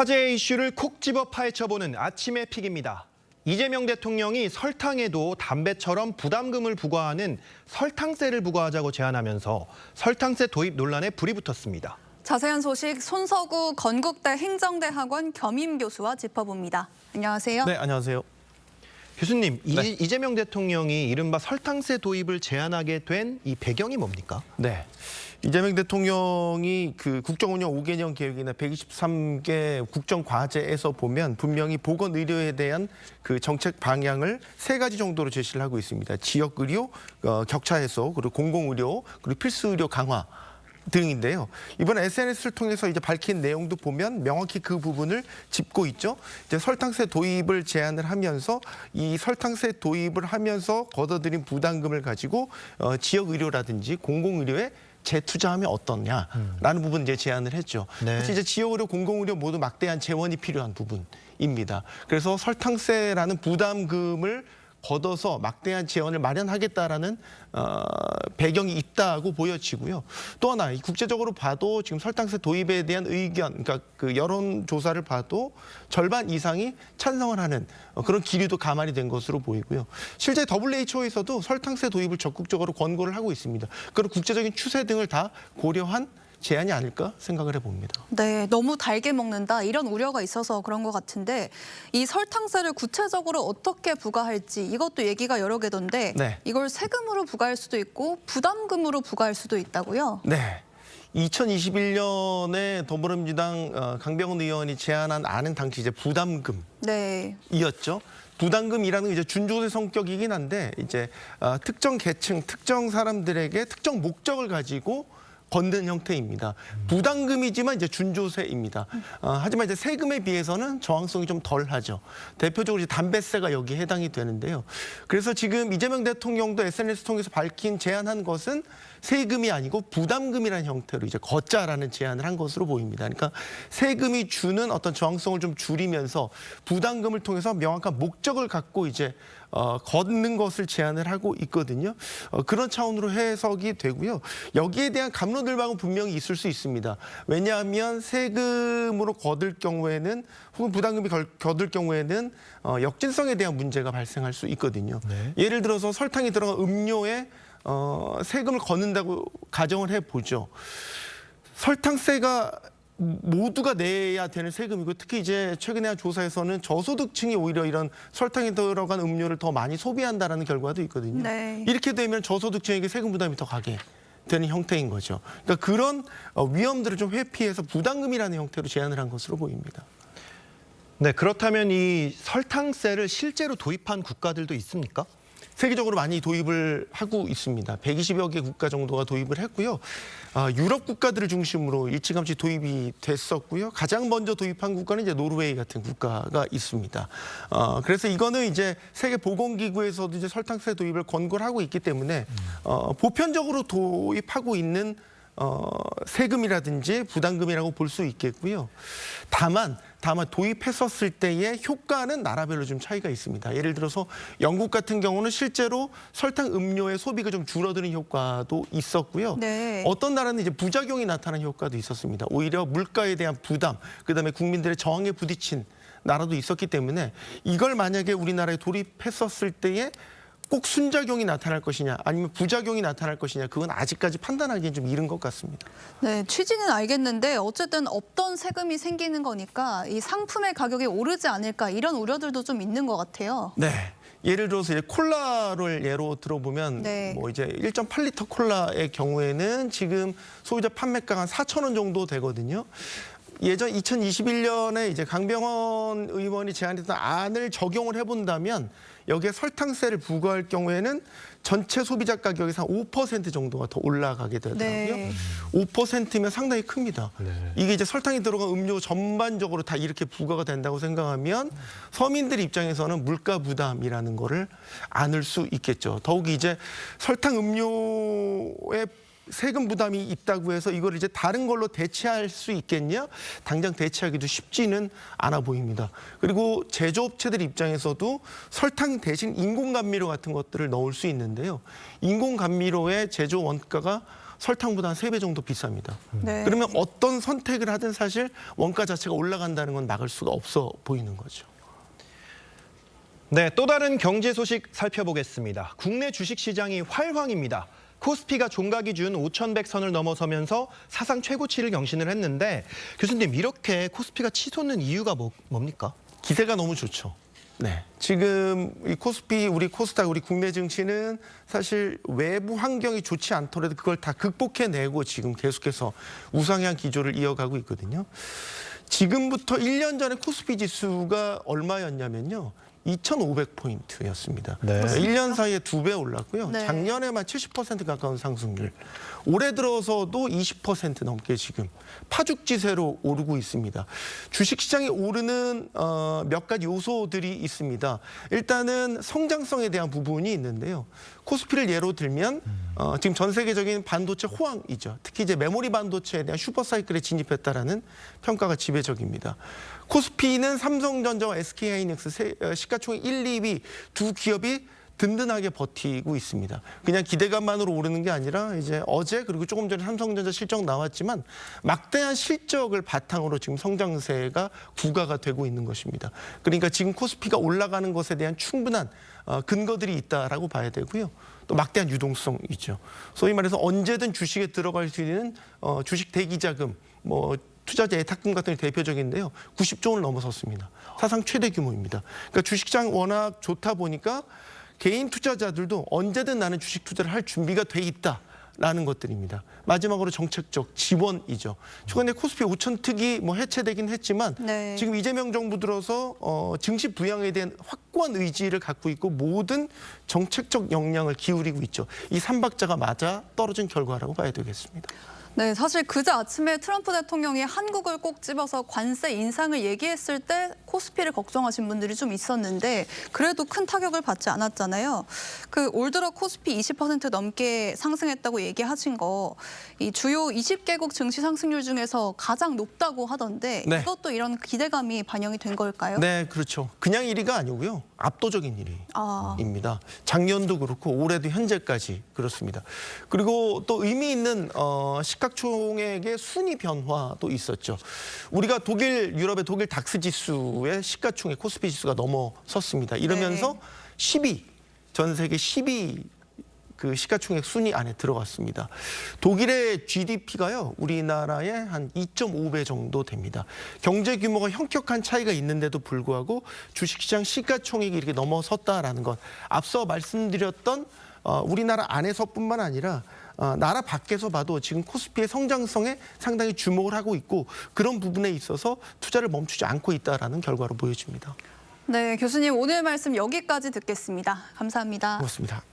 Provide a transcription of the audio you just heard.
화제의 이슈를 콕 집어 파헤쳐보는 아침의 픽입니다. 이재명 대통령이 설탕에도 담배처럼 부담금을 부과하는 설탕세를 부과하자고 제안하면서 설탕세 도입 논란에 불이 붙었습니다. 자세한 소식 손석우 건국대 행정대 학원 겸임 교수와 짚어봅니다. 안녕하세요. 네, 안녕하세요. 교수님, 네. 이재명 대통령이 이른바 설탕세 도입을 제안하게 된 이 배경이 뭡니까? 네. 이재명 대통령이 그 국정운영 5개년 계획이나 123개 국정과제에서 보면 분명히 보건의료에 대한 그 정책 방향을 세 가지 정도로 제시를 하고 있습니다. 지역의료, 격차 해소, 그리고 공공의료, 그리고 필수의료 강화 등인데요. 이번에 SNS를 통해서 이제 밝힌 내용도 보면 명확히 그 부분을 짚고 있죠. 이제 설탕세 도입을 제안을 하면서 이 설탕세 도입을 하면서 걷어들인 부담금을 가지고 지역 의료라든지 공공의료에 재투자하면 어떠냐라는 부분 이제 제안을 했죠. 네. 사실 이제 지역의료, 공공의료 모두 막대한 재원이 필요한 부분입니다. 그래서 설탕세라는 부담금을 걷어서 막대한 재원을 마련하겠다라는 배경이 있다고 보여지고요. 또 하나 국제적으로 봐도 지금 설탕세 도입에 대한 의견, 그러니까 그 여론조사를 봐도 절반 이상이 찬성을 하는 그런 기류도 가만히 된 것으로 보이고요. 실제 WHO에서도 설탕세 도입을 적극적으로 권고를 하고 있습니다. 그런 국제적인 추세 등을 다 고려한 제안이 아닐까 생각을 해봅니다. 네, 너무 달게 먹는다 이런 우려가 있어서 그런 것 같은데 이 설탕세를 구체적으로 어떻게 부과할지 이것도 얘기가 여러 개던데 네. 이걸 세금으로 부과할 수도 있고 부담금으로 부과할 수도 있다고요? 네. 2021년에 더불어민주당 강병훈 의원이 제안한 안은 당시 이제 부담금이었죠. 네. 부담금이라는 게 이제 준조세 성격이긴 한데 이제 특정 계층, 특정 사람들에게 특정 목적을 가지고 걷는 형태입니다. 부담금이지만 이제 준조세입니다. 하지만 이제 세금에 비해서는 저항성이 좀 덜하죠. 대표적으로 이제 담배세가 여기에 해당이 되는데요. 그래서 지금 이재명 대통령도 SNS 통해서 밝힌 제안한 것은 세금이 아니고 부담금이라는 형태로 이제 걷자라는 제안을 한 것으로 보입니다. 그러니까 세금이 주는 어떤 저항성을 좀 줄이면서 부담금을 통해서 명확한 목적을 갖고 이제 걷는 것을 제안을 하고 있거든요. 그런 차원으로 해석이 되고요. 여기에 대한 갑론을박은 분명히 있을 수 있습니다. 왜냐하면 세금으로 거둘 경우에는 혹은 부담금이 거둘 경우에는 역진성에 대한 문제가 발생할 수 있거든요. 네. 예를 들어서 설탕이 들어간 음료에 세금을 걷는다고 가정을 해보죠. 설탕세가 모두가 내야 되는 세금이고 특히 이제 최근에 한 조사에서는 저소득층이 오히려 이런 설탕이 들어간 음료를 더 많이 소비한다라는 결과도 있거든요. 네. 이렇게 되면 저소득층에게 세금 부담이 더 가게 되는 형태인 거죠. 그러니까 그런 위험들을 좀 회피해서 부담금이라는 형태로 제안을 한 것으로 보입니다. 네, 그렇다면 이 설탕세를 실제로 도입한 국가들도 있습니까? 세계적으로 많이 도입을 하고 있습니다. 120여 개 국가 정도가 도입을 했고요. 유럽 국가들을 중심으로 일찌감치 도입이 됐었고요. 가장 먼저 도입한 국가는 이제 노르웨이 같은 국가가 있습니다. 그래서 이거는 이제 세계보건기구에서도 이제 설탕세 도입을 권고를 하고 있기 때문에 보편적으로 도입하고 있는 세금이라든지 부담금이라고 볼 수 있겠고요. 다만 도입했었을 때의 효과는 나라별로 좀 차이가 있습니다. 예를 들어서 영국 같은 경우는 실제로 설탕 음료의 소비가 좀 줄어드는 효과도 있었고요. 네. 어떤 나라는 이제 부작용이 나타나는 효과도 있었습니다. 오히려 물가에 대한 부담, 그다음에 국민들의 저항에 부딪힌 나라도 있었기 때문에 이걸 만약에 우리나라에 도입했었을 때에 꼭 순작용이 나타날 것이냐 아니면 부작용이 나타날 것이냐 그건 아직까지 판단하기엔 좀 이른 것 같습니다. 네, 취지는 알겠는데 어쨌든 없던 세금이 생기는 거니까 이 상품의 가격이 오르지 않을까 이런 우려들도 좀 있는 것 같아요. 네. 예를 들어서 이제 콜라를 예로 들어보면 네. 뭐 이제 1.8리터 콜라의 경우에는 지금 소비자 판매가가 한 4,000원 정도 되거든요. 예전 2021년에 이제 강병원 의원이 제안했던 안을 적용을 해본다면 여기에 설탕세를 부과할 경우에는 전체 소비자 가격에서 한 5% 정도가 더 올라가게 되더라고요. 네. 5%면 상당히 큽니다. 네. 이게 이제 설탕이 들어간 음료 전반적으로 다 이렇게 부과가 된다고 생각하면 서민들 입장에서는 물가 부담이라는 거를 안을 수 있겠죠. 더욱이 이제 설탕 음료에 세금 부담이 있다고 해서 이걸 이제 다른 걸로 대체할 수 있겠냐? 당장 대체하기도 쉽지는 않아 보입니다. 그리고 제조업체들 입장에서도 설탕 대신 인공감미료 같은 것들을 넣을 수 있는데요. 인공감미료의 제조 원가가 설탕보다 한 3배 정도 비쌉니다. 네. 그러면 어떤 선택을 하든 사실 원가 자체가 올라간다는 건 막을 수가 없어 보이는 거죠. 네, 또 다른 경제 소식 살펴보겠습니다. 국내 주식시장이 활황입니다. 코스피가 종가 기준 5,100선을 넘어서면서 사상 최고치를 경신을 했는데 교수님, 이렇게 코스피가 치솟는 이유가 뭡니까? 기세가 너무 좋죠. 네, 지금 이 코스피, 우리 코스닥, 우리 국내 증시는 사실 외부 환경이 좋지 않더라도 그걸 다 극복해내고 지금 계속해서 우상향 기조를 이어가고 있거든요. 지금부터 1년 전에 코스피 지수가 얼마였냐면요. 2,500포인트였습니다. 네. 1년 사이에 2배 올랐고요. 네. 작년에만 70% 가까운 상승률. 올해 들어서도 20% 넘게 지금 파죽지세로 오르고 있습니다. 주식시장이 오르는 몇 가지 요소들이 있습니다. 일단은 성장성에 대한 부분이 있는데요. 코스피를 예로 들면 지금 전 세계적인 반도체 호황이죠. 특히 이제 메모리 반도체에 대한 슈퍼사이클에 진입했다라는 평가가 지배적입니다. 코스피는 삼성전자와 SK하이닉스 시가총액 1, 2위 두 기업이 든든하게 버티고 있습니다. 그냥 기대감만으로 오르는 게 아니라 이제 어제 그리고 조금 전에 삼성전자 실적 나왔지만 막대한 실적을 바탕으로 지금 성장세가 구가가 되고 있는 것입니다. 그러니까 지금 코스피가 올라가는 것에 대한 충분한 근거들이 있다라고 봐야 되고요. 또 막대한 유동성이죠. 소위 말해서 언제든 주식에 들어갈 수 있는 주식 대기자금, 투자자 예탁금 같은 게 대표적인데요. 90조 원을 넘어섰습니다. 사상 최대 규모입니다. 그러니까 주식시장 워낙 좋다 보니까 개인 투자자들도 언제든 나는 주식 투자를 할 준비가 돼 있다라는 것들입니다. 마지막으로 정책적 지원이죠. 최근에 코스피 5천 특위 해체되긴 했지만 네. 지금 이재명 정부 들어서 증시 부양에 대한 확고한 의지를 갖고 있고 모든 정책적 역량을 기울이고 있죠. 이 3박자가 맞아 떨어진 결과라고 봐야 되겠습니다. 네, 사실 그제 아침에 트럼프 대통령이 한국을 꼭 집어서 관세 인상을 얘기했을 때 코스피를 걱정하신 분들이 좀 있었는데 그래도 큰 타격을 받지 않았잖아요. 올 들어 코스피 20% 넘게 상승했다고 얘기하신 거, 이 주요 20개국 증시 상승률 중에서 가장 높다고 하던데 네. 이것도 이런 기대감이 반영이 된 걸까요? 네, 그렇죠. 그냥 1위가 아니고요. 압도적인 1위입니다. 작년도 그렇고 올해도 현재까지 그렇습니다. 그리고 또 의미 있는 시가총액의 순위 변화도 있었죠. 우리가 유럽의 독일 닥스 지수의 시가총액 코스피 지수가 넘어섰습니다. 이러면서 네. 10위, 전 세계 10위 그 시가총액 순위 안에 들어갔습니다. 독일의 GDP가요, 우리나라의 한 2.5배 정도 됩니다. 경제 규모가 현격한 차이가 있는데도 불구하고 주식시장 시가총액이 이렇게 넘어섰다라는 것, 앞서 말씀드렸던 우리나라 안에서뿐만 아니라 나라 밖에서 봐도 지금 코스피의 성장성에 상당히 주목을 하고 있고 그런 부분에 있어서 투자를 멈추지 않고 있다라는 결과로 보여집니다. 네, 교수님 오늘 말씀 여기까지 듣겠습니다. 감사합니다. 고맙습니다.